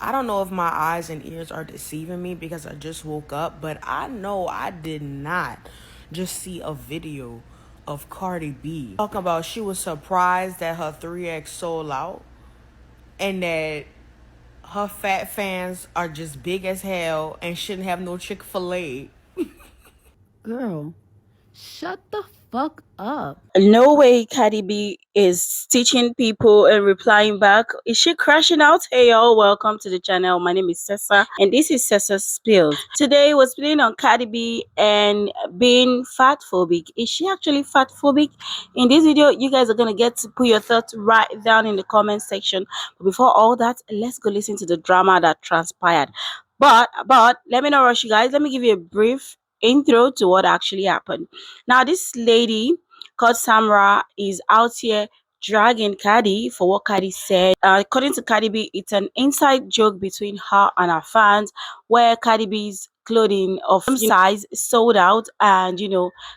I don't know if my eyes and ears are deceiving me because I just woke up, but I know I did not just see a video of Cardi B talking about she was surprised that her 3X sold out and that her fat fans are just big as hell and shouldn't have no Chick-fil-A. Girl, shut the fuck up. No way Cardi B is teaching people and replying back. Is she crashing out? Hey y'all, welcome to the channel. My name is Sessa and this is Sessa's Spills. Today we're spilling on Cardi B and being fat phobic. Is she actually fat phobic? In this video, you guys are gonna get to put your thoughts right down in the comment section. But before all that, let's go listen to the drama that transpired. But let me not rush you guys. Let me give you a brief intro to what actually happened. Now, this lady called Samyra is out here dragging Cardi for what Cardi said. According to Cardi B, it's an inside joke between her and her fans, where Cardi B's clothing of some size sold out, and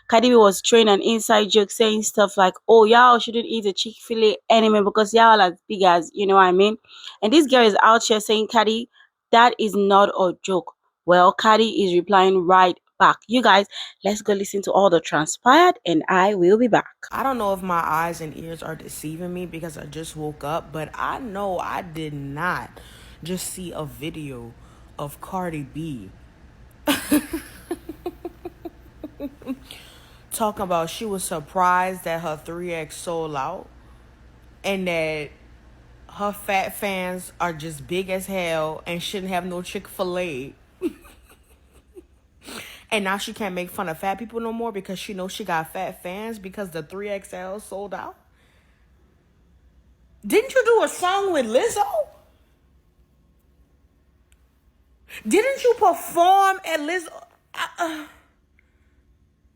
Cardi B was throwing an inside joke saying stuff like, "Oh, y'all shouldn't eat a Chick-fil-A anymore because y'all as big as," you know what I mean? And this girl is out here saying, "Cardi, that is not a joke." Well, Cardi is replying right back. You guys, let's go listen to all the transpired and I will be back. I don't know if my eyes and ears are deceiving me because I just woke up, but I know I did not just see a video of Cardi B talking about she was surprised that her 3X sold out and that her fat fans are just big as hell and shouldn't have no Chick-fil-A. And now she can't make fun of fat people no more because she knows she got fat fans because the 3XL sold out. Didn't you do a song with Lizzo? Didn't you perform at Lizzo?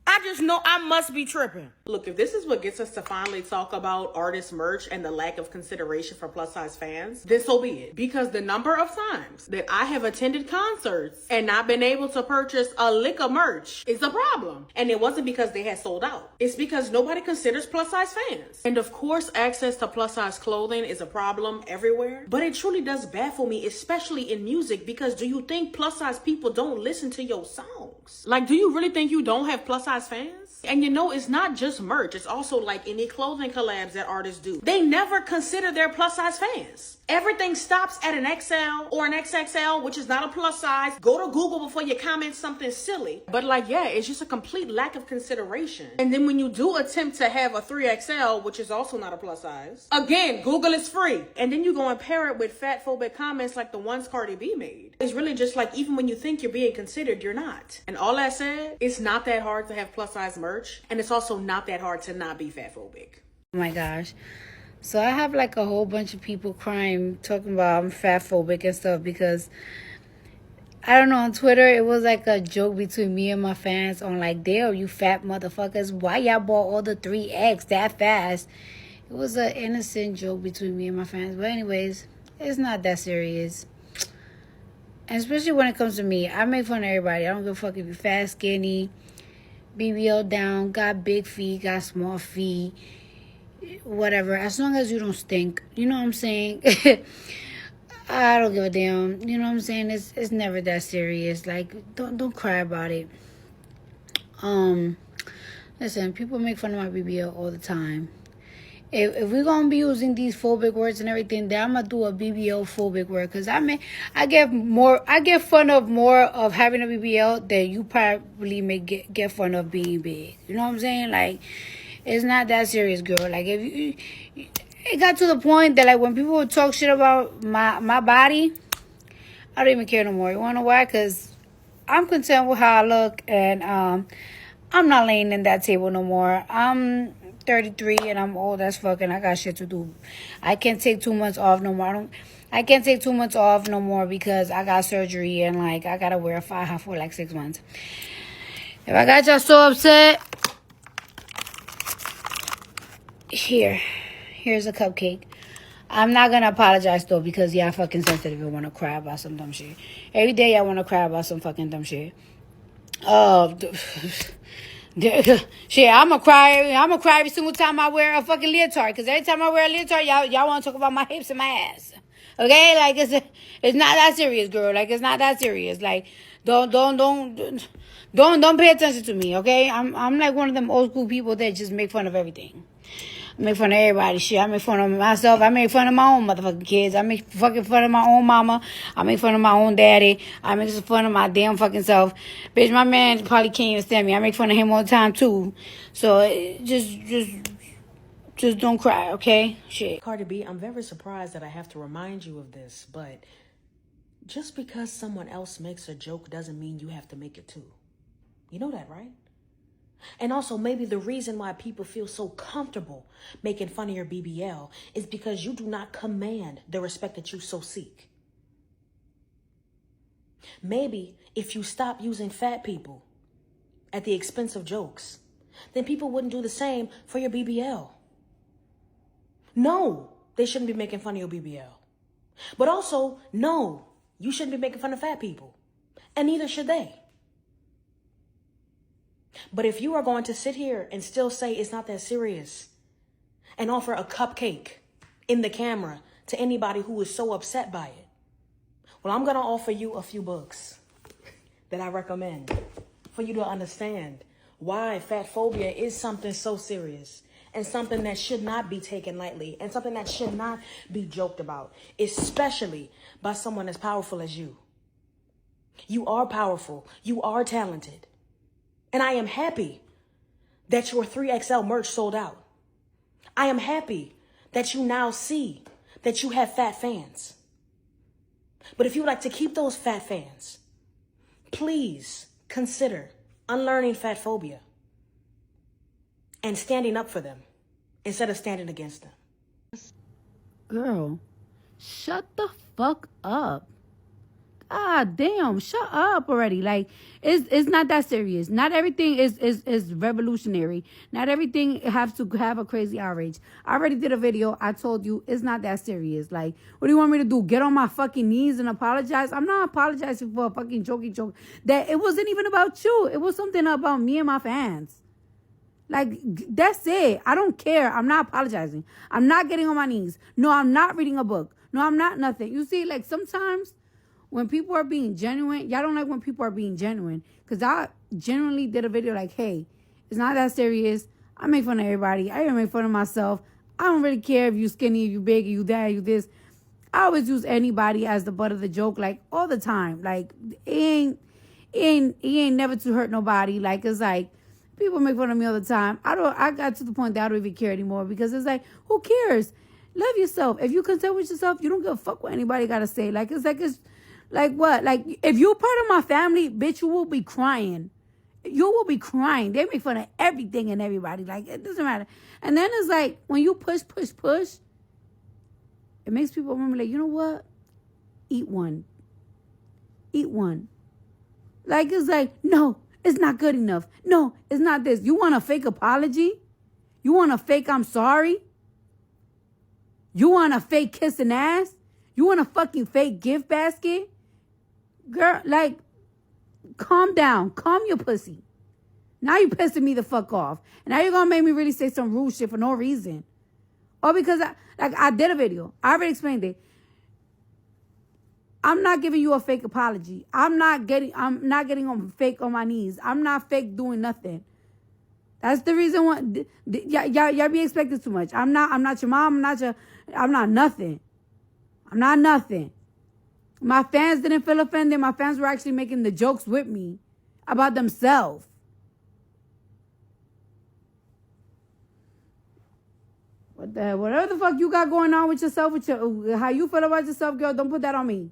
I just know I must be tripping. Look, if this is what gets us to finally talk about artist merch and the lack of consideration for plus size fans, then so be it. Because the number of times that I have attended concerts and not been able to purchase a lick of merch is a problem. And it wasn't because they had sold out. It's because nobody considers plus size fans. And of course, access to plus size clothing is a problem everywhere. But it truly does baffle me, especially in music, because do you think plus size people don't listen to your songs? Like, do you really think you don't have plus size fans? And it's not just merch. It's also like any clothing collabs that artists do. They never consider their plus size fans. Everything stops at an XL or an XXL, which is not a plus size. Go to Google before you comment something silly. But it's just a complete lack of consideration. And then when you do attempt to have a 3XL, which is also not a plus size, again, Google is free. And then you go and pair it with fat phobic comments like the ones Cardi B made. It's really just like, even when you think you're being considered, you're not. And all that said, it's not that hard to have plus size merch. And it's also not that hard to not be fat phobic. Oh my gosh. So I have like a whole bunch of people crying, talking about I'm fat phobic and stuff because, I don't know, on Twitter, it was like a joke between me and my fans on like, damn, you fat motherfuckers, why y'all bought all the 3X that fast? It was an innocent joke between me and my fans. But anyways, it's not that serious. And especially when it comes to me, I make fun of everybody. I don't give a fuck if you're fat, skinny, BBL down, got big feet, got small feet, whatever, as long as you don't stink, you know what I'm saying? I don't give a damn, you know what I'm saying? It's never that serious. Like, don't cry about it. Listen, people make fun of my BBL all the time. If we're gonna be using these phobic words and everything, then I'm gonna do a BBL phobic word, because I get fun of more of having a BBL than you probably may get fun of being big. You know what I'm saying? Like, it's not that serious, girl. Like, it got to the point that like when people would talk shit about my body, I don't even care no more. You wanna know why? Because I'm content with how I look, and I'm not laying in that table no more. I'm 33 and I'm old as fuck and I got shit to do. I can't take 2 months off no more. I can't take 2 months off no more because I got surgery and like I gotta wear a faja for like 6 months. If I got y'all so upset, here's a cupcake. I'm not gonna apologize though, because y'all fucking sensitive and wanna cry about some dumb shit. Every day y'all wanna cry about some fucking dumb shit. Shit, I'm gonna cry every single time I wear a fucking leotard. Because every time I wear a leotard, y'all want to talk about my hips and my ass. Okay, like it's not that serious, girl. Like it's not that serious. Like don't pay attention to me. Okay, I'm like one of them old school people that just make fun of everything. I make fun of everybody. Shit, I make fun of myself. I make fun of my own motherfucking kids. I make fucking fun of my own mama. I make fun of my own daddy. I make fun of my damn fucking self. Bitch, my man probably can't even stand me. I make fun of him all the time too. So just don't cry, okay? Shit. Cardi B, I'm very surprised that I have to remind you of this, but just because someone else makes a joke doesn't mean you have to make it too. You know that, right? And also, maybe the reason why people feel so comfortable making fun of your BBL is because you do not command the respect that you so seek. Maybe if you stop using fat people at the expense of jokes, then people wouldn't do the same for your BBL. No, they shouldn't be making fun of your BBL. But also, no, you shouldn't be making fun of fat people. And neither should they. But if you are going to sit here and still say it's not that serious and offer a cupcake in the camera to anybody who is so upset by it, well, I'm going to offer you a few books that I recommend for you to understand why fat phobia is something so serious and something that should not be taken lightly and something that should not be joked about, especially by someone as powerful as you. You are powerful. You are talented. And I am happy that your 3XL merch sold out. I am happy that you now see that you have fat fans. But if you would like to keep those fat fans, please consider unlearning fat phobia and standing up for them instead of standing against them. Girl, shut the fuck up. God damn, shut up already. Like, it's not that serious. Not everything is revolutionary. Not everything has to have a crazy outrage. I already did a video. I told you it's not that serious. Like, what do you want me to do? Get on my fucking knees and apologize? I'm not apologizing for a fucking jokey joke. That it wasn't even about you. It was something about me and my fans. Like, that's it. I don't care. I'm not apologizing. I'm not getting on my knees. No, I'm not reading a book. No, I'm not nothing. You see, like, sometimes when people are being genuine, y'all don't like when people are being genuine. Because I genuinely did a video like, hey, it's not that serious. I make fun of everybody. I even make fun of myself. I don't really care if you skinny, if you big, if you that, if you this. I always use anybody as the butt of the joke, like, all the time. Like, it ain't never to hurt nobody. Like, it's like, people make fun of me all the time. I got to the point that I don't even care anymore because it's like, who cares? Love yourself. If you content with yourself, you don't give a fuck what anybody got to say. Like, it's like what? Like, if you're part of my family, bitch, you will be crying. You will be crying. They make fun of everything and everybody. Like, it doesn't matter. And then it's like, when you push, it makes people remember, like, you know what? Eat one. Like, it's like, no, it's not good enough. No, it's not this. You want a fake apology? You want a fake I'm sorry? You want a fake kissing ass? You want a fucking fake gift basket? Girl, like, calm down. Calm your pussy. Now you pissing me the fuck off. And now you're going to make me really say some rude shit for no reason. Or because I did a video. I already explained it. I'm not giving you a fake apology. I'm not getting on fake on my knees. I'm not fake doing nothing. That's the reason why y'all be expecting too much. I'm not your mom. I'm not nothing. I'm not nothing. My fans didn't feel offended. My fans were actually making the jokes with me about themselves. What the hell? Whatever the fuck you got going on with yourself, how you feel about yourself, girl, don't put that on me.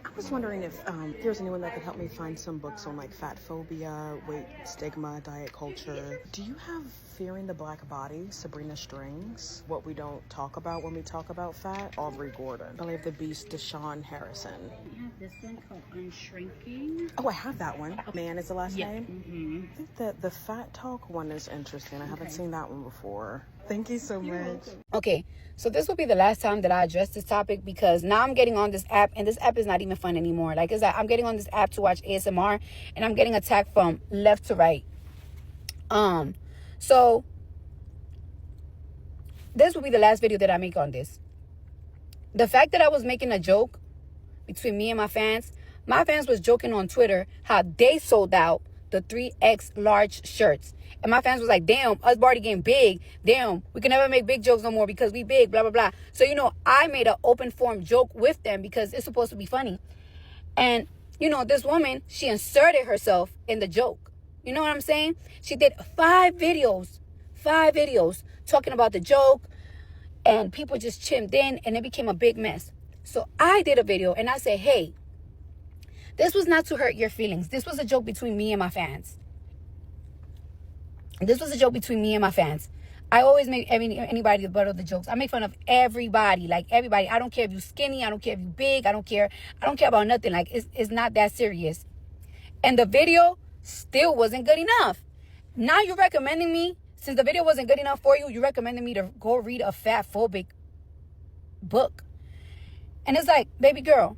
I was wondering if there's anyone that could help me find some books on like fat phobia, weight stigma, diet culture. Do you have Fearing the Black Body, Sabrina Strings, What We Don't Talk About When We Talk About Fat, Aubrey Gordon, Belly of the Beast, Deshaun Harrison? I have this one called Unshrinking. Oh, I have that one. Man is the last name? Mm-hmm. I think the Fat Talk one is interesting. I haven't seen that one before. Thank you so much. Okay, so this will be the last time that I address this topic because now I'm getting on this app and this app is not even fun anymore. Like, it's like I'm getting on this app to watch ASMR and I'm getting attacked from left to right. So this will be the last video that I make on this. The fact that I was making a joke between me and my fans was joking on Twitter how they sold out the 3X large shirts. And my fans was like, damn, us already getting big. Damn, we can never make big jokes no more because we big, blah, blah, blah. So, you know, I made an open form joke with them because it's supposed to be funny. And, you know, this woman, she inserted herself in the joke. You know what I'm saying? She did 5 videos talking about the joke. And people just chimed in and it became a big mess. So I did a video and I said, hey, this was not to hurt your feelings. This was a joke between me and my fans. I always make anybody the butt of the jokes. I make fun of everybody, like everybody. I don't care if you skinny. I don't care if you big. I don't care about nothing. Like it's not that serious. And the video still wasn't good enough. Now you're recommending me, since the video wasn't good enough for you, you're recommending me to go read a fat-phobic book. And it's like, baby girl,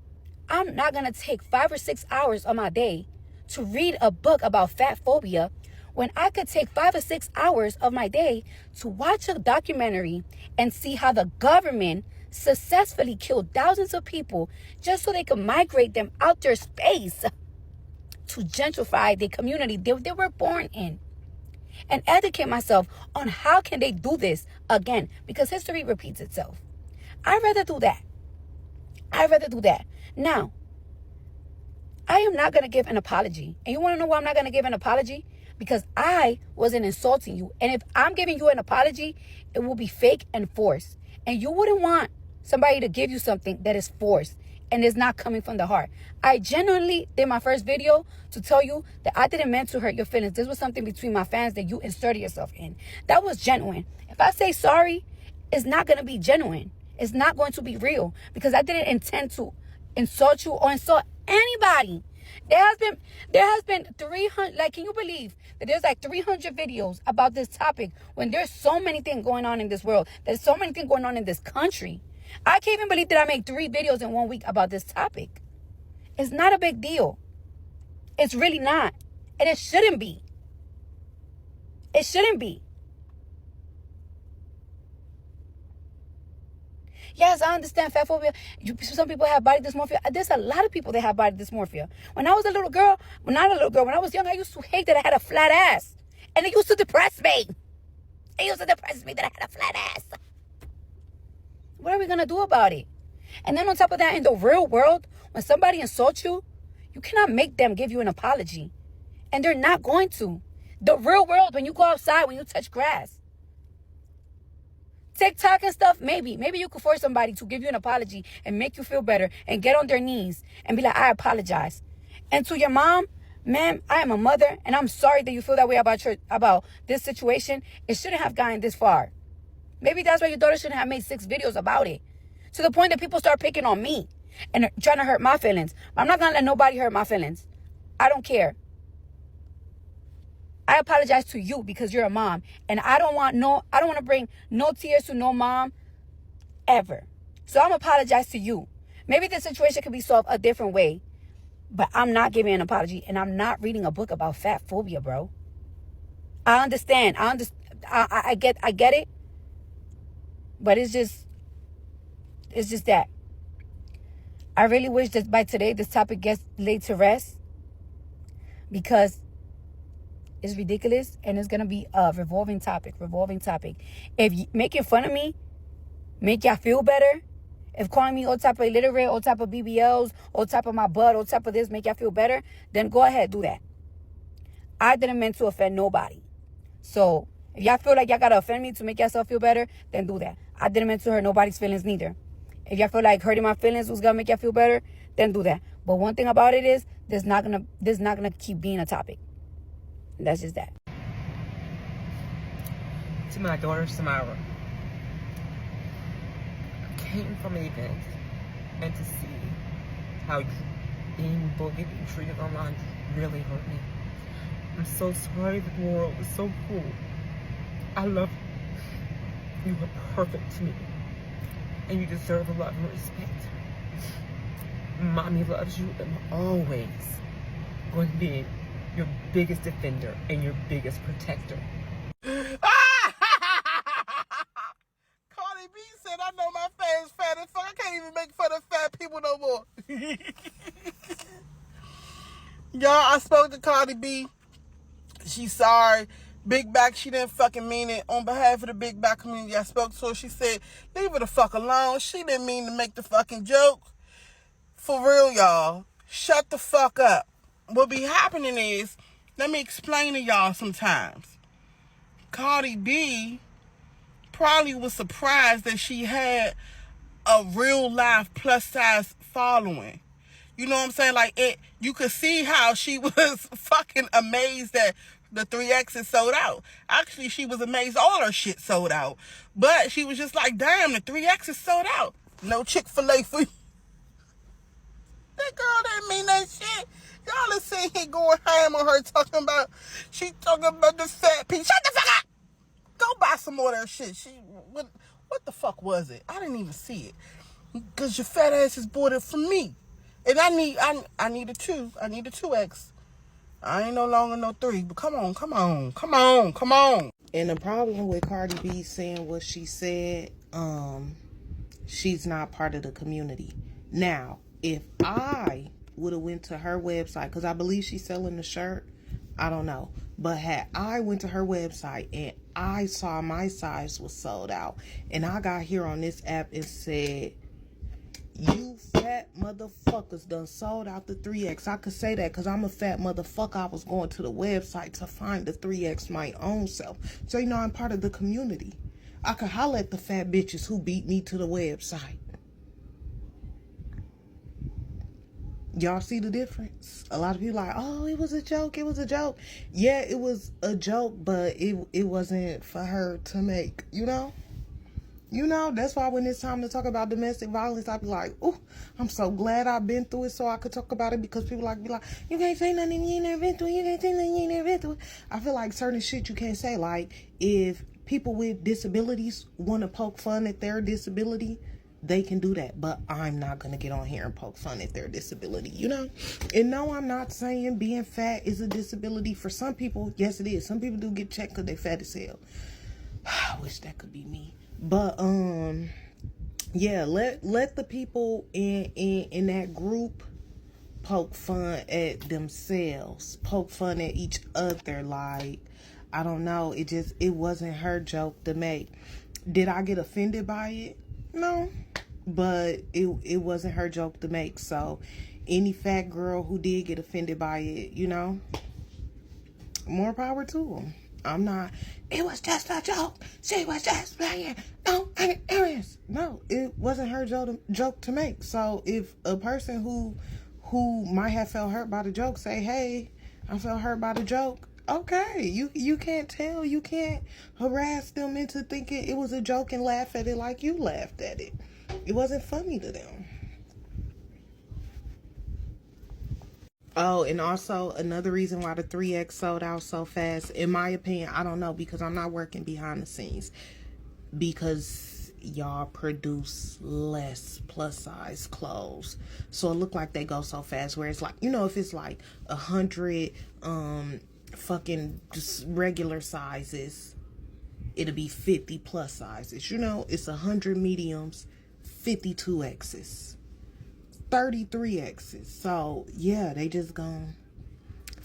I'm not going to take 5 or 6 hours of my day to read a book about fat phobia when I could take 5 or 6 hours of my day to watch a documentary and see how the government successfully killed thousands of people just so they could migrate them out their space to gentrify the community they were born in. And educate myself on how can they do this again, because history repeats itself. I'd rather do that. Now, I am not going to give an apology. And you want to know why I'm not going to give an apology? Because I wasn't insulting you. And if I'm giving you an apology, it will be fake and forced. And you wouldn't want somebody to give you something that is forced and is not coming from the heart. I genuinely did my first video to tell you that I didn't mean to hurt your feelings. This was something between my fans that you inserted yourself in. That was genuine. If I say sorry, it's not going to be genuine. It's not going to be real because I didn't intend to insult you or insult anybody. There has been 300, like, can you believe that there's like 300 videos about this topic when there's so many things going on in this world? There's so many things going on in this country. I can't even believe that I made 3 videos in 1 week about this topic. It's not a big deal. It's really not. And it shouldn't be. It shouldn't be. Yes, I understand fat phobia. Some people have body dysmorphia. There's a lot of people that have body dysmorphia. When I was a little girl, when I was young, I used to hate that I had a flat ass. And it used to depress me. It used to depress me that I had a flat ass. What are we going to do about it? And then on top of that, in the real world, when somebody insults you, you cannot make them give you an apology. And they're not going to. The real world, when you go outside, when you touch grass, TikTok and stuff, maybe you could force somebody to give you an apology and make you feel better and get on their knees and be like, I apologize. And to your mom, ma'am, I am a mother and I'm sorry that you feel that way about this situation. It shouldn't have gotten this far. Maybe that's why your daughter shouldn't have made 6 videos about it. To the point that people start picking on me and trying to hurt my feelings. I'm not going to let nobody hurt my feelings. I don't care. I apologize to you because you're a mom. And I don't want to bring no tears to no mom ever. So I'm apologize to you. Maybe the situation could be solved a different way. But I'm not giving an apology. And I'm not reading a book about fat phobia, bro. I understand. I get it. But it's just that. I really wish that by today this topic gets laid to rest. Because it's ridiculous and it's going to be a revolving topic. If making fun of me make y'all feel better, if calling me all type of illiterate, all type of BBLs, all type of my butt, all type of this make y'all feel better, then go ahead, do that. I didn't mean to offend nobody. So if y'all feel like y'all got to offend me to make yourself feel better, then do that. I didn't mean to hurt nobody's feelings neither. If y'all feel like hurting my feelings was going to make y'all feel better, then do that. But one thing about it is, this not gonna keep being a topic. That's just that. To my daughter, Samyra. I came from an event and to see how being bullied and treated online really hurt me. I'm so sorry that the world was so cruel. I love you. You are perfect to me. And you deserve a love and respect. Mommy loves you and always going to be your biggest defender and your biggest protector. Cardi B said, I know my fans fat as fuck. I can't even Y'all, I spoke to Cardi B. She's sorry. Big back, she didn't fucking mean it. On behalf of the big back community, I spoke to her. She said, leave her the fuck alone. She didn't mean to make the fucking joke. For real, y'all. Shut the fuck up. What be happening is, let me explain to y'all sometimes. Cardi B probably was surprised that she had a real life plus size following. You know what I'm saying? Like, you could see how she was fucking amazed that the 3X is sold out. Actually, she was amazed all her shit sold out. But she was just like, damn, the 3X is sold out. No Chick-fil-A for you. That girl didn't mean that shit. Y'all are sitting here going ham on her she talking about the fat piece. Shut the fuck up! Go buy some more of that shit. What the fuck was it? I didn't even see it. Because your fat ass is bought it from me. And I need a 2. I need a 2X. I ain't no longer no 3. But come on. And the problem with Cardi B saying what she said, she's not part of the community. Now, if I would have went to her website, because I believe she's selling the shirt, I don't know. But had I went to her website and I saw my size was sold out, and I got here on this app and said, you fat motherfuckers done sold out the 3X. I could say that because I'm a fat motherfucker. I was going to the website to find the 3X my own self. So, you know, I'm part of the community. I could holler at the fat bitches who beat me to the website. Y'all see the difference? A lot of people like, oh, it was a joke. Yeah, it was a joke, but it wasn't for her to make, you know? You know, that's why when it's time to talk about domestic violence, I be like, oh, I'm so glad I've been through it so I could talk about it, because people be like, you can't say nothing you ain't never been through it. You can't say nothing you ain't never been through it. I feel like certain shit you can't say. Like, if people with disabilities want to poke fun at their disability, they can do that. But I'm not going to get on here and poke fun at their disability, you know? And no, I'm not saying being fat is a disability. For some people, yes, it is. Some people do get checked because they fat as hell. I wish that could be me. But yeah, let the people in that group poke fun at themselves, poke fun at each other. Like, I don't know, it wasn't her joke to make. Did I get offended by it? No, but it wasn't her joke to make. So any fat girl who did get offended by it, you know, more power to them. I'm not, it was just a joke. She was just playing. No, I'm serious. No, it wasn't her joke to make. So if a person who might have felt hurt by the joke say, hey, I felt hurt by the joke, okay. You can't tell. You can't harass them into thinking it was a joke and laugh at it like you laughed at it. It wasn't funny to them. Oh, and also another reason why the 3X sold out so fast, in my opinion, I don't know, because I'm not working behind the scenes, because y'all produce less plus size clothes, so it look like they go so fast, where it's like, you know, if it's like 100 fucking just regular sizes, it'll be 50 plus sizes, you know. It's 100 mediums, 52 X's, 33 X's. So yeah, they just gonna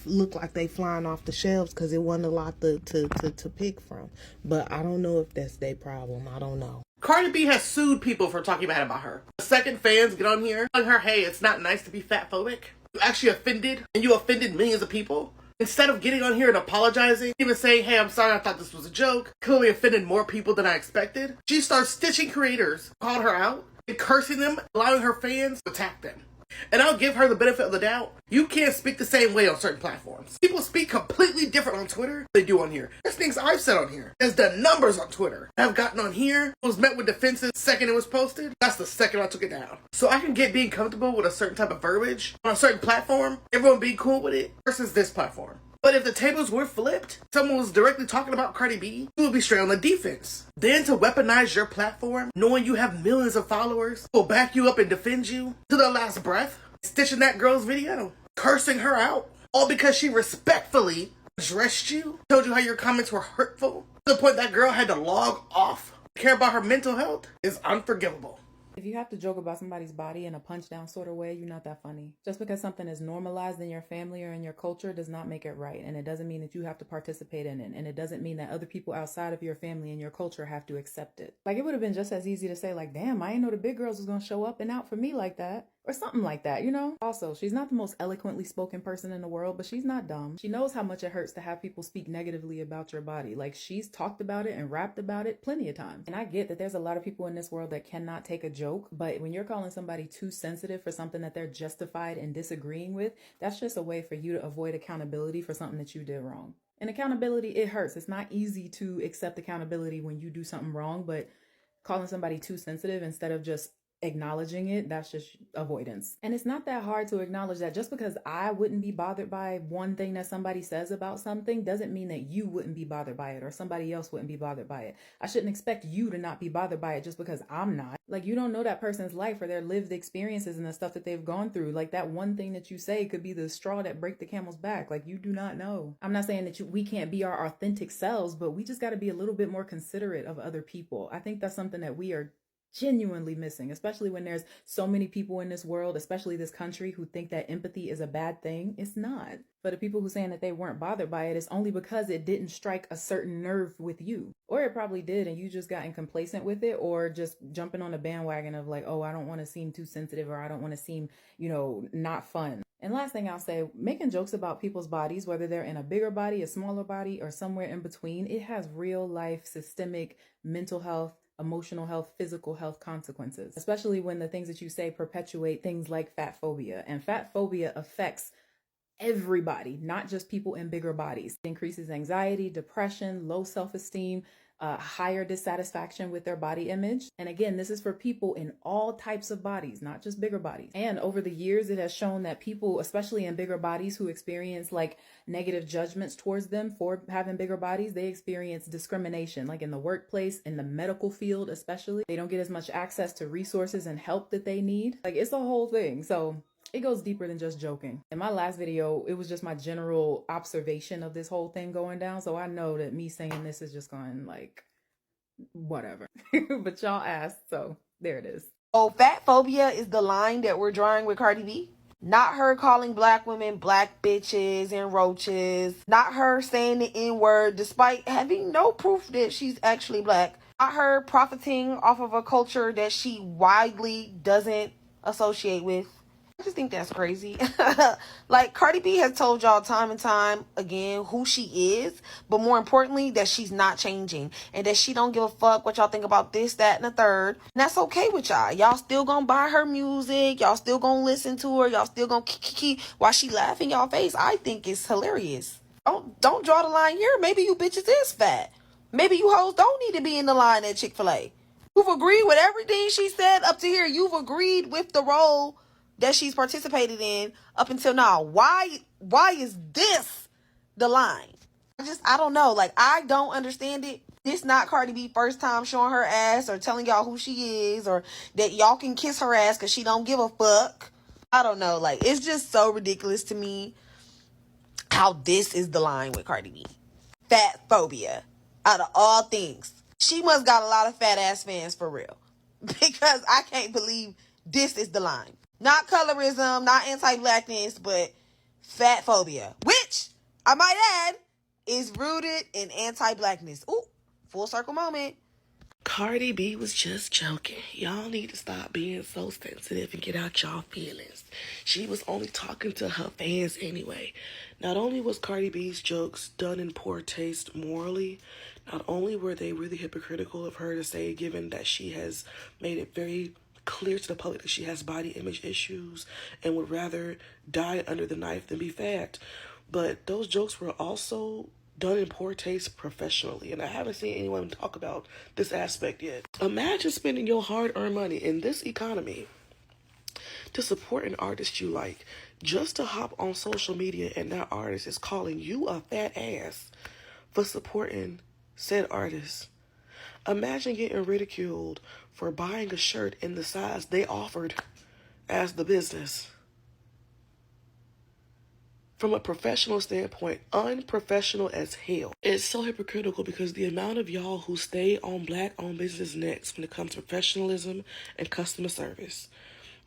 look like they flying off the shelves because it wasn't a lot to pick from. But I don't know if that's their problem. I don't know. Cardi B has sued people for talking bad about her. The second fans get on here telling her, hey, it's not nice to be fat phobic. You actually offended, and you offended millions of people. Instead of getting on here and apologizing, even saying, hey, I'm sorry, I thought this was a joke, clearly offended more people than I expected, she starts stitching creators, called her out, and cursing them, allowing her fans to attack them. And I'll give her the benefit of the doubt. You can't speak the same way on certain platforms. People speak completely different on Twitter than they do on here. There's things I've said on here. There's the numbers on Twitter I've gotten on here. Was met with defenses the second it was posted. That's the second I took it down. So I can get being comfortable with a certain type of verbiage on a certain platform, everyone being cool with it, versus this platform. But if the tables were flipped, someone was directly talking about Cardi B, you would be straight on the defense. Then to weaponize your platform, knowing you have millions of followers who will back you up and defend you to the last breath, stitching that girl's video, cursing her out, all because she respectfully addressed you, told you how your comments were hurtful, to the point that girl had to log off. Care about her mental health is unforgivable. If you have to joke about somebody's body in a punch down sort of way, you're not that funny. Just because something is normalized in your family or in your culture does not make it right. And it doesn't mean that you have to participate in it. And it doesn't mean that other people outside of your family and your culture have to accept it. Like, it would have been just as easy to say, like, damn, I didn't know the big girls was gonna show up and out for me like that. Or something like that, you know? Also, she's not the most eloquently spoken person in the world, but she's not dumb. She knows how much it hurts to have people speak negatively about your body. Like, she's talked about it and rapped about it plenty of times. And I get that there's a lot of people in this world that cannot take a joke, but when you're calling somebody too sensitive for something that they're justified in disagreeing with, that's just a way for you to avoid accountability for something that you did wrong. And accountability, it hurts. It's not easy to accept accountability when you do something wrong, but calling somebody too sensitive instead of just acknowledging it, that's just avoidance. And it's not that hard to acknowledge that just because I wouldn't be bothered by one thing that somebody says about something doesn't mean that you wouldn't be bothered by it or somebody else wouldn't be bothered by it. I shouldn't expect you to not be bothered by it just because I'm not. Like, you don't know that person's life or their lived experiences and the stuff that they've gone through. Like, that one thing that you say could be the straw that break the camel's back. Like, you do not know. I'm not saying that we can't be our authentic selves, but we just got to be a little bit more considerate of other people. I think that's something that we are genuinely missing, especially when there's so many people in this world, especially this country, who think that empathy is a bad thing. It's not. For the people who saying that they weren't bothered by it, it's only because it didn't strike a certain nerve with you. Or it probably did and you just gotten complacent with it, or just jumping on the bandwagon of like, oh, I don't want to seem too sensitive, or I don't want to seem, not fun. And last thing I'll say, making jokes about people's bodies, whether they're in a bigger body, a smaller body, or somewhere in between, it has real life, systemic, mental health, emotional health, physical health consequences, especially when the things that you say perpetuate things like fat phobia. And fat phobia affects everybody, not just people in bigger bodies. It increases anxiety, depression, low self-esteem, higher dissatisfaction with their body image. And again, this is for people in all types of bodies, not just bigger bodies. And over the years, it has shown that people, especially in bigger bodies, who experience like negative judgments towards them for having bigger bodies, they experience discrimination, like in the workplace, in the medical field especially. They don't get as much access to resources and help that they need. Like, it's a whole thing. So it goes deeper than just joking. In my last video, it was just my general observation of this whole thing going down. So I know that me saying this is just going like, whatever. But y'all asked, so there it is. Oh, fat phobia is the line that we're drawing with Cardi B. Not her calling black women black bitches and roaches. Not her saying the N-word despite having no proof that she's actually black. Not her profiting off of a culture that she widely doesn't associate with. I just think that's crazy. Like, Cardi B has told y'all time and time again who she is, but more importantly, that she's not changing and that she don't give a fuck what y'all think about this, that, and the third. And that's okay with y'all. Y'all still gonna buy her music. Y'all still gonna listen to her. Y'all still gonna kiki while she laugh in y'all face. I think it's hilarious. Don't draw the line here. Maybe you bitches is fat. Maybe you hoes don't need to be in the line at Chick-fil-A. You've agreed with everything she said up to here. You've agreed with the role that she's participated in up until now. Why is this the line? I don't know. Like, I don't understand it. This not Cardi B first time showing her ass or telling y'all who she is or that y'all can kiss her ass because she don't give a fuck. I don't know. Like, it's just so ridiculous to me how this is the line with Cardi B. Fat phobia. Out of all things. She must got a lot of fat ass fans for real. Because I can't believe this is the line. Not colorism, not anti-blackness, but fat phobia. Which, I might add, is rooted in anti-blackness. Ooh, full circle moment. Cardi B was just joking. Y'all need to stop being so sensitive and get out y'all feelings. She was only talking to her fans anyway. Not only was Cardi B's jokes done in poor taste morally, not only were they really hypocritical of her to say, given that she has made it very clear to the public that she has body image issues and would rather die under the knife than be fat, but those jokes were also done in poor taste professionally, and I haven't seen anyone talk about this aspect yet. Imagine spending your hard-earned money in this economy to support an artist you like, just to hop on social media and that artist is calling you a fat ass for supporting said artist. Imagine getting ridiculed for buying a shirt in the size they offered as the business. From a professional standpoint, unprofessional as hell. It's so hypocritical because the amount of y'all who stay on black-owned business necks when it comes to professionalism and customer service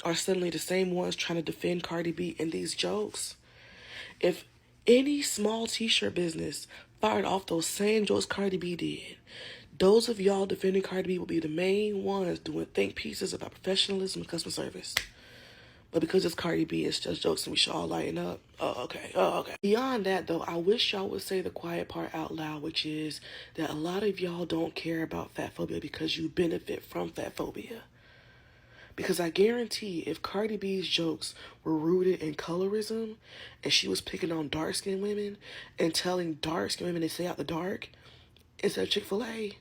are suddenly the same ones trying to defend Cardi B in these jokes. If any small t-shirt business fired off those same jokes Cardi B did, those of y'all defending Cardi B will be the main ones doing think pieces about professionalism and customer service. But because it's Cardi B, it's just jokes and we should all lighten up. Oh, okay. Beyond that, though, I wish y'all would say the quiet part out loud, which is that a lot of y'all don't care about fat phobia because you benefit from fat phobia. Because I guarantee if Cardi B's jokes were rooted in colorism and she was picking on dark-skinned women and telling dark-skinned women to stay out the dark instead of Chick-fil-A,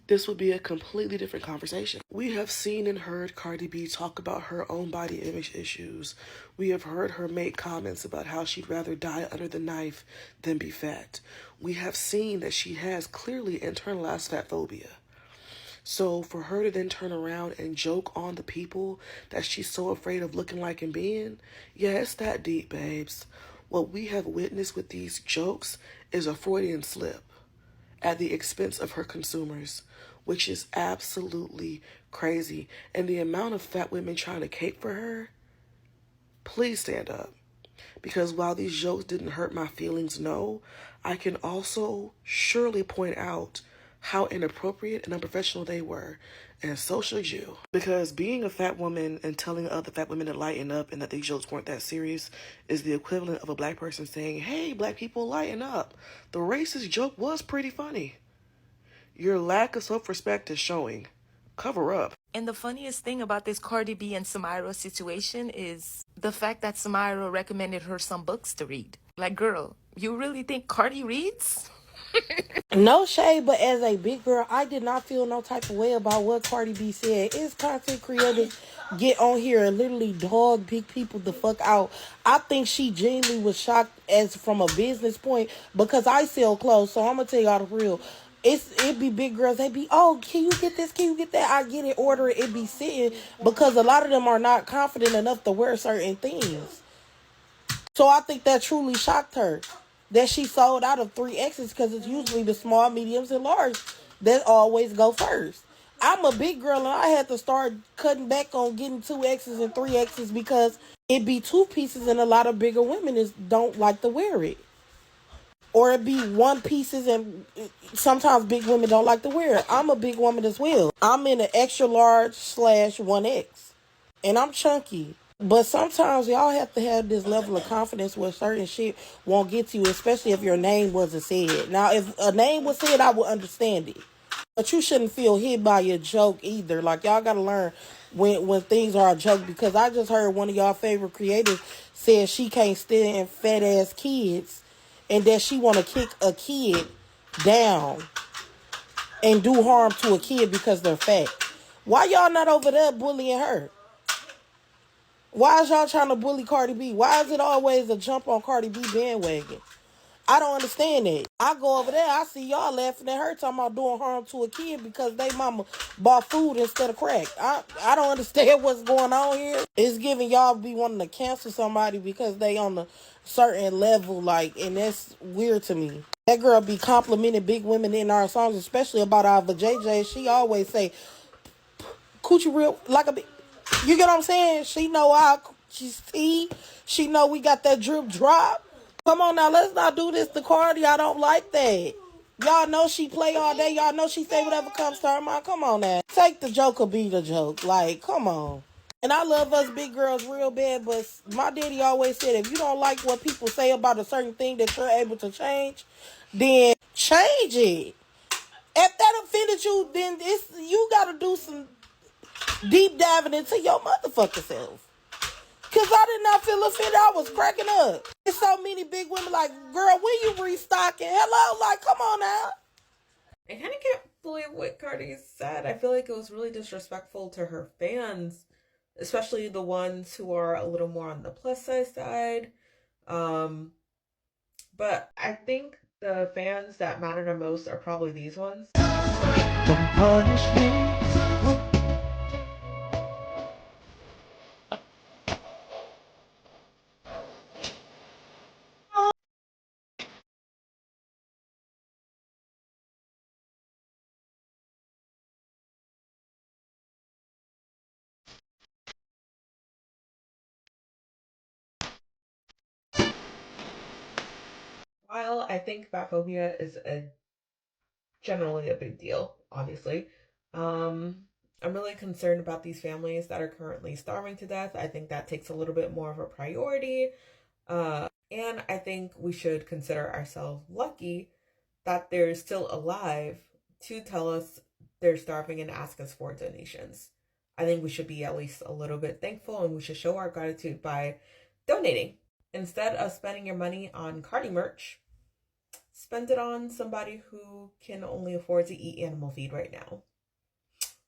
this would be a completely different conversation. We have seen and heard Cardi B talk about her own body image issues. We have heard her make comments about how she'd rather die under the knife than be fat. We have seen that she has clearly internalized fat phobia. So for her to then turn around and joke on the people that she's so afraid of looking like and being, yeah, it's that deep, babes. What we have witnessed with these jokes is a Freudian slip at the expense of her consumers, which is absolutely crazy. And the amount of fat women trying to cape for her, please stand up. Because while these jokes didn't hurt my feelings, no, I can also surely point out how inappropriate and unprofessional they were. And so should you. Because being a fat woman and telling other fat women to lighten up and that these jokes weren't that serious is the equivalent of a black person saying, hey, black people, lighten up. The racist joke was pretty funny. Your lack of self-respect is showing. Cover up. And the funniest thing about this Cardi B and Samyra situation is the fact that Samyra recommended her some books to read. Like, girl, you really think Cardi reads? No shade, but as a big girl, I did not feel no type of way about what Cardi B said. It's content creators get on here and literally dog big people the fuck out. I think she genuinely was shocked as from a business point because I sell clothes, so I'm gonna tell y'all the real. It be big girls, they be, oh, can you get this, can you get that? I get it, order it, it be sitting because a lot of them are not confident enough to wear certain things. So I think that truly shocked her. That she sold out of 3Xs because it's usually the small, mediums, and large that always go first. I'm a big girl and I had to start cutting back on getting 2Xs and 3Xs because it be two pieces and a lot of bigger women don't like to wear it. Or it be one pieces and sometimes big women don't like to wear it. I'm a big woman as well. I'm in an extra large / 1X and I'm chunky. But sometimes y'all have to have this level of confidence where certain shit won't get to you, especially if your name wasn't said. Now, if a name was said, I would understand it. But you shouldn't feel hit by your joke either. Like, y'all got to learn when things are a joke. Because I just heard one of y'all favorite creators say she can't stand fat-ass kids. And that she want to kick a kid down and do harm to a kid because they're fat. Why y'all not over there bullying her? Why is y'all trying to bully Cardi B? Why is it always a jump on Cardi B bandwagon? I don't understand that. I go over there, I see y'all laughing at her talking about doing harm to a kid because they mama bought food instead of crack. I don't understand what's going on here. It's giving y'all be wanting to cancel somebody because they on a certain level, like, and that's weird to me. That girl be complimenting big women in our songs, especially about our JJ. She always say, coochie real, like a big... You get what I'm saying? She know she know we got that drip drop. Come on now, let's not do this to Cardi. I don't like that. Y'all know she play all day. Y'all know she say whatever comes to her mind. Come on now. Take the joke or be the joke. Like, come on. And I love us big girls real bad, but my daddy always said, if you don't like what people say about a certain thing that you're able to change, then change it. If that offended you, then you got to do some deep diving into your motherfucking self. Cause I did not feel offended. I was cracking up. There's so many big women like, girl, when you restocking? Hello, like, come on now. I kind of can't believe what Cardi said. I feel like it was really disrespectful to her fans, especially the ones who are a little more on the plus size side. But I think the fans that matter the most are probably these ones. Don't punish me. While I think fat phobia is generally a big deal, obviously, I'm really concerned about these families that are currently starving to death. I think that takes a little bit more of a priority. And I think we should consider ourselves lucky that they're still alive to tell us they're starving and ask us for donations. I think we should be at least a little bit thankful, and we should show our gratitude by donating. Instead of spending your money on Cardi merch, spend it on somebody who can only afford to eat animal feed right now.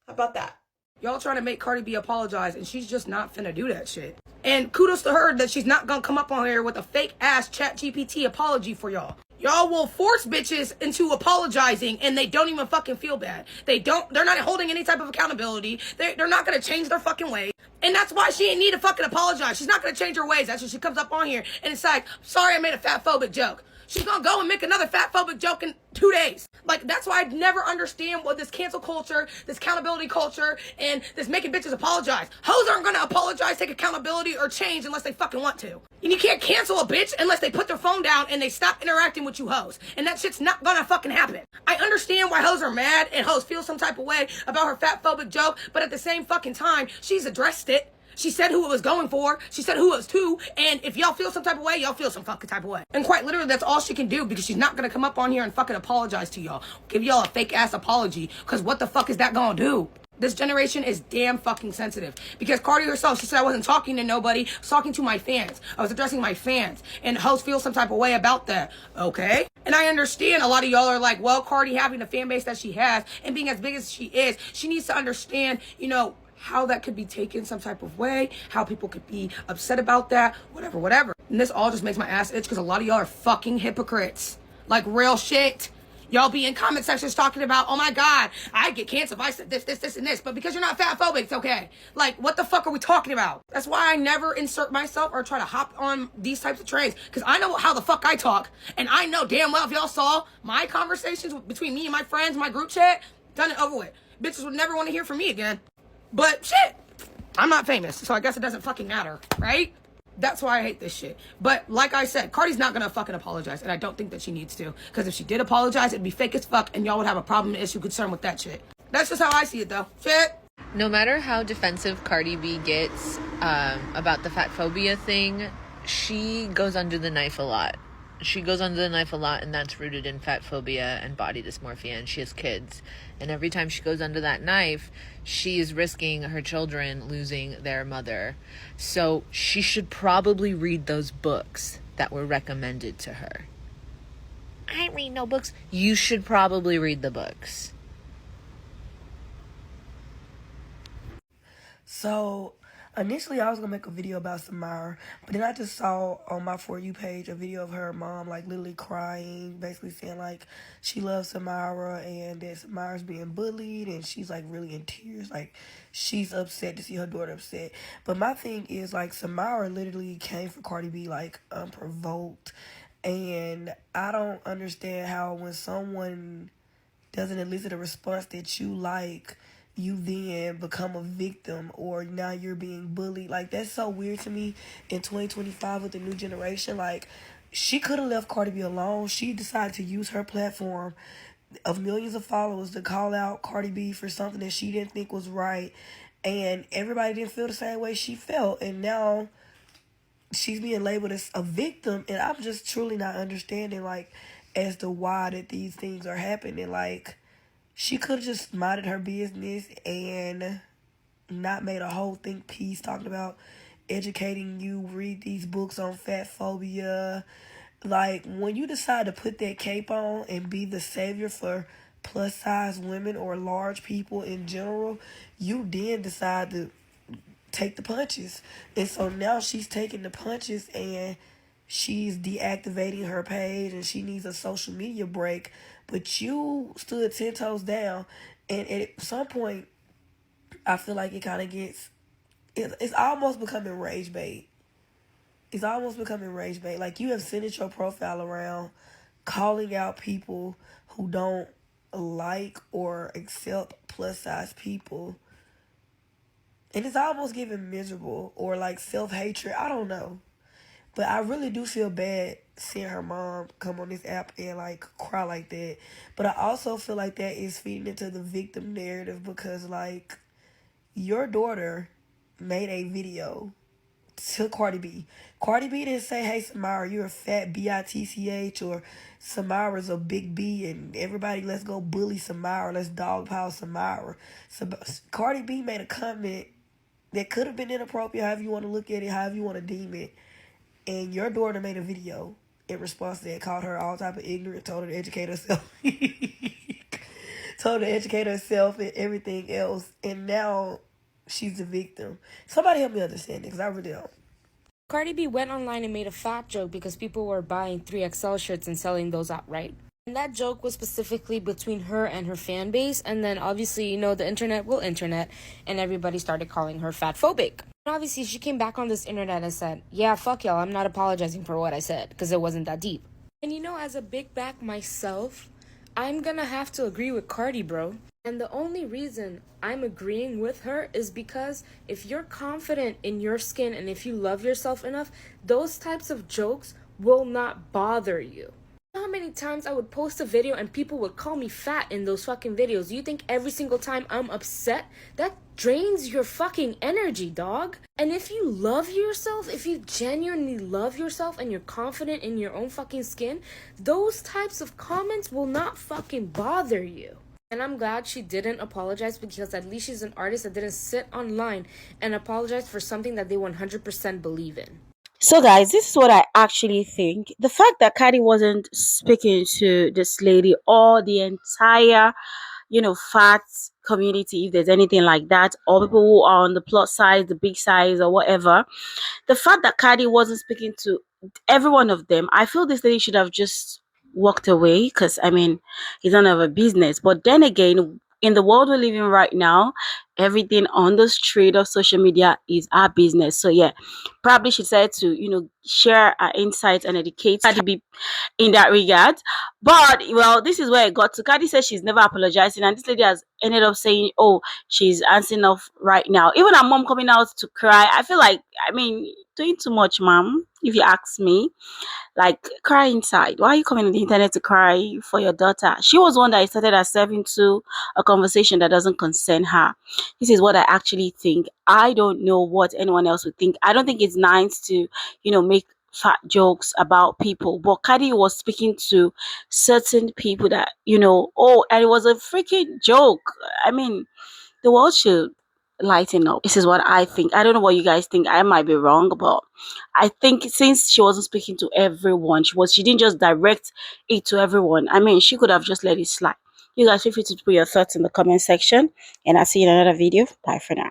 How about that? Y'all trying to make Cardi B apologize, and she's just not finna do that shit. And kudos to her that she's not gonna come up on here with a fake ass ChatGPT apology for y'all. Y'all will force bitches into apologizing, and they don't even fucking feel bad. They're not holding any type of accountability. They're not gonna change their fucking ways. And that's why she ain't need to fucking apologize. She's not gonna change her ways. That's when she comes up on here and it's like, sorry I made a fat phobic joke. She's gonna go and make another fat phobic joke in 2 days. Like, that's why I never understand what this cancel culture, this accountability culture, and this making bitches apologize. Hoes aren't gonna apologize, take accountability, or change unless they fucking want to. And you can't cancel a bitch unless they put their phone down and they stop interacting with you hoes. And that shit's not gonna fucking happen. I understand why hoes are mad and hoes feel some type of way about her fat phobic joke, but at the same fucking time, she's addressed it. She said who it was going for. She said who it was to. And if y'all feel some type of way, y'all feel some fucking type of way. And quite literally, that's all she can do, because she's not going to come up on here and fucking apologize to y'all. Give y'all a fake ass apology, because what the fuck is that going to do? This generation is damn fucking sensitive. Because Cardi herself, she said I wasn't talking to nobody. I was talking to my fans. I was addressing my fans. And hoes feel some type of way about that. Okay? And I understand a lot of y'all are like, well, Cardi having the fan base that she has and being as big as she is, she needs to understand, you know, how that could be taken some type of way, how people could be upset about that, whatever. And this all just makes my ass itch, because a lot of y'all are fucking hypocrites. Like, real shit. Y'all be in comment sections talking about, oh my God, I get canceled if I said this, and this. But because you're not fat phobic, it's okay. Like, what the fuck are we talking about? That's why I never insert myself or try to hop on these types of trains. Because I know how the fuck I talk. And I know damn well if y'all saw my conversations between me and my friends, my group chat, done and over with. Bitches would never want to hear from me again. But shit, I'm not famous, so I guess it doesn't fucking matter, right? That's why I hate this shit. But like I said, Cardi's not gonna fucking apologize, and I don't think that she needs to. Because if she did apologize, it'd be fake as fuck, and y'all would have a problem, issue, concern with that shit. That's just how I see it, though. Shit. No matter how defensive Cardi B gets about the fat phobia thing, she goes under the knife a lot. And that's rooted in fat phobia and body dysmorphia, and she has kids. And every time she goes under that knife, she is risking her children losing their mother. So she should probably read those books that were recommended to her. I ain't read no books. You should probably read the books. So initially I was gonna make a video about Samyra, but then I just saw on my For You page a video of her mom like literally crying, basically saying like she loves Samyra and that Samyra's being bullied, and she's like really in tears, like she's upset to see her daughter upset. But my thing is like Samyra literally came for Cardi B like unprovoked, and I don't understand how when someone doesn't elicit a response that you like, you then become a victim, or now you're being bullied. Like, that's so weird to me in 2025 with the new generation. Like, she could have left Cardi B alone. She decided to use her platform of millions of followers to call out Cardi B for something that she didn't think was right, and everybody didn't feel the same way she felt, and now she's being labeled as a victim. And I'm just truly not understanding like as to why that these things are happening. Like, she could have just minded her business and not made a whole think piece talking about educating you, read these books on fat phobia. Like, when you decide to put that cape on and be the savior for plus size women or large people in general, you then decide to take the punches. And so now she's taking the punches and she's deactivating her page and she needs a social media break. But you stood 10 toes down, and at some point, I feel like it kind of gets, it's almost becoming rage bait. It's almost becoming rage bait. Like, you have centered your profile around calling out people who don't like or accept plus size people. And it's almost giving miserable or like self-hatred. I don't know. But I really do feel bad seeing her mom come on this app and like cry like that. But I also feel like that is feeding into the victim narrative because like your daughter made a video to Cardi B. Cardi B didn't say, hey, Samyra, you're a fat bitch, or Samyra's a big B, and everybody let's go bully Samyra, let's dogpile Samyra. So Cardi B made a comment that could have been inappropriate, however you want to look at it, however you want to deem it. And your daughter made a video in response to that, called her all type of ignorant, told her to educate herself. Told her to educate herself and everything else. And now she's the victim. Somebody help me understand it, because I really don't. Cardi B went online and made a fat joke because people were buying 3XL shirts and selling those outright. And that joke was specifically between her and her fan base. And then obviously, you know, the internet will internet. And everybody started calling her fat phobic. And obviously, she came back on this internet and said, yeah, fuck y'all, I'm not apologizing for what I said. Because it wasn't that deep. And you know, as a big back myself, I'm gonna have to agree with Cardi, bro. And the only reason I'm agreeing with her is because if you're confident in your skin and if you love yourself enough, those types of jokes will not bother you. You know how many times I would post a video and people would call me fat in those fucking videos? Do you think every single time I'm upset? That drains your fucking energy, dog. And if you love yourself, if you genuinely love yourself and you're confident in your own fucking skin, those types of comments will not fucking bother you. And I'm glad she didn't apologize because at least she's an artist that didn't sit online and apologize for something that they 100% believe in. So guys, this is what I actually think. The fact that Cardi wasn't speaking to this lady or the entire, fat community, if there's anything like that, or people who are on the plus size, the big size or whatever, the fact that Cardi wasn't speaking to every one of them, I feel this lady should have just walked away because, it's none of her business. But then again, in the world we live in right now, everything on the street of social media is our business. So yeah, probably she said to, share our insights and educate Cardi B in that regard. But well, this is where it got to. Cardi says she's never apologizing, and this lady has ended up saying, oh, she's answering off right now. Even her mom coming out to cry. I feel like, doing too much, mom, if you ask me. Like, cry inside. Why are you coming on the internet to cry for your daughter? She was one that started herself into a conversation that doesn't concern her. This is what I actually think. I don't know what anyone else would think. I don't think it's nice to, make fat jokes about people. But Cardi was speaking to certain people that, oh, and it was a freaking joke. The world should lighten up. This is what I think. I don't know what you guys think. I might be wrong, but I think since she wasn't speaking to everyone, she didn't just direct it to everyone. She could have just let it slide. You guys feel free to put your thoughts in the comment section, and I'll see you in another video. Bye for now.